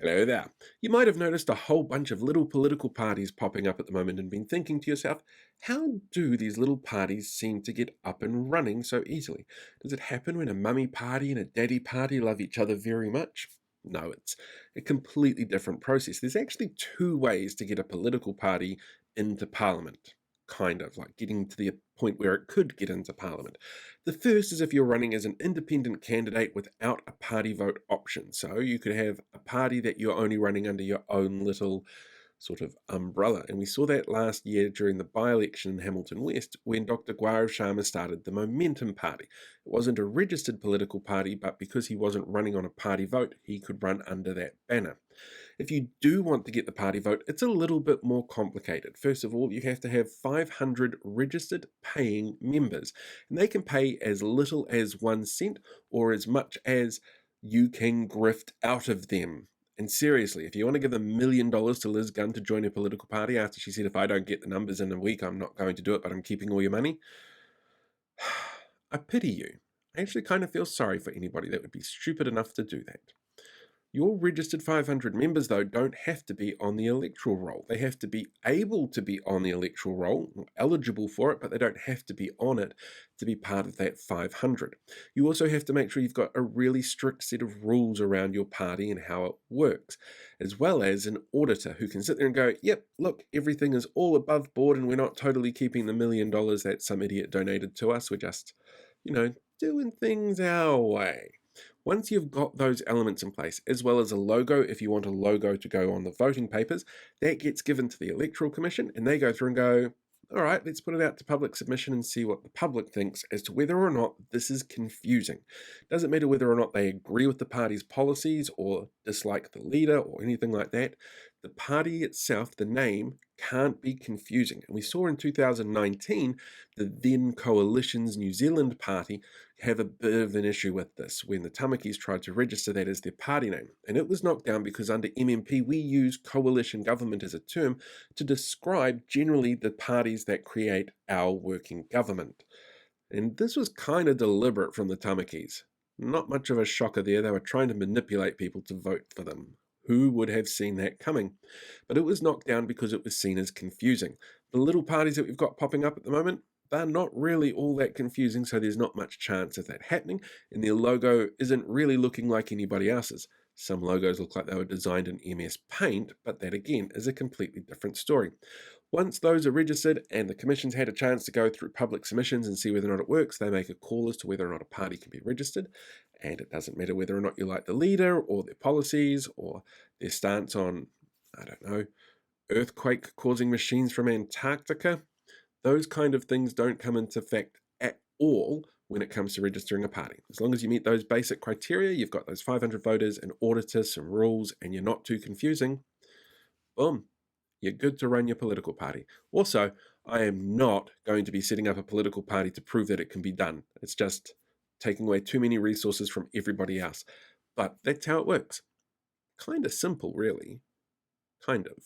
Hello there. You might have noticed a whole bunch of little political parties popping up at the moment and been thinking to yourself, how do these little parties seem to get up and running so easily? Does it happen when a mummy party and a daddy party love each other very much? No, it's a completely different process. There's actually two ways to get a political party into parliament, kind of like getting to the point where it could get into parliament. The first is if you're running as an independent candidate without a party vote option. So you could have a party that you're only running under your own little sort of umbrella. And we saw that last year during the by-election in Hamilton West when Dr. Gaurav Sharma started the Momentum Party. It wasn't a registered political party, but because he wasn't running on a party vote, he could run under that banner. If you do want to get the party vote, it's a little bit more complicated. First of all, you have to have 500 registered paying members, and they can pay as little as 1 cent or as much as you can grift out of them. And seriously, if you want to give $1 million to Liz Gunn to join a political party after she said, if I don't get the numbers in a week, I'm not going to do it, but I'm keeping all your money, I pity you. I actually kind of feel sorry for anybody that would be stupid enough to do that. Your registered 500 members, though, don't have to be on the electoral roll. They have to be able to be on the electoral roll, or eligible for it, but they don't have to be on it to be part of that 500. You also have to make sure you've got a really strict set of rules around your party and how it works, as well as an auditor who can sit there and go, yep, look, everything is all above board and we're not totally keeping the $1 million that some idiot donated to us. We're just, doing things our way. Once you've got those elements in place, as well as a logo, if you want a logo to go on the voting papers, that gets given to the Electoral Commission and they go through and go, all right, let's put it out to public submission and see what the public thinks as to whether or not this is confusing. Doesn't matter whether or not they agree with the party's policies or dislike the leader or anything like that. The party itself, the name, can't be confusing. And we saw in 2019, the then Coalition's New Zealand Party have a bit of an issue with this when the Tamakis tried to register that as their party name. And it was knocked down because under MMP, we use coalition government as a term to describe generally the parties that create our working government. And this was kind of deliberate from the Tamakis. Not much of a shocker there. They were trying to manipulate people to vote for them. Who would have seen that coming? But it was knocked down because it was seen as confusing. The little parties that we've got popping up at the moment, they're not really all that confusing, so there's not much chance of that happening, and their logo isn't really looking like anybody else's. Some logos look like they were designed in MS Paint, but that again is a completely different story. Once those are registered and the commission's had a chance to go through public submissions and see whether or not it works, they make a call as to whether or not a party can be registered. And it doesn't matter whether or not you like the leader or their policies or their stance on, I don't know, earthquake causing machines from Antarctica. Those kind of things don't come into effect at all when it comes to registering a party. As long as you meet those basic criteria, you've got those 500 voters, an auditor, some rules, and you're not too confusing, boom, you're good to run your political party. Also, I am not going to be setting up a political party to prove that it can be done. It's just taking away too many resources from everybody else. But that's how it works. Kind of simple, really. Kind of.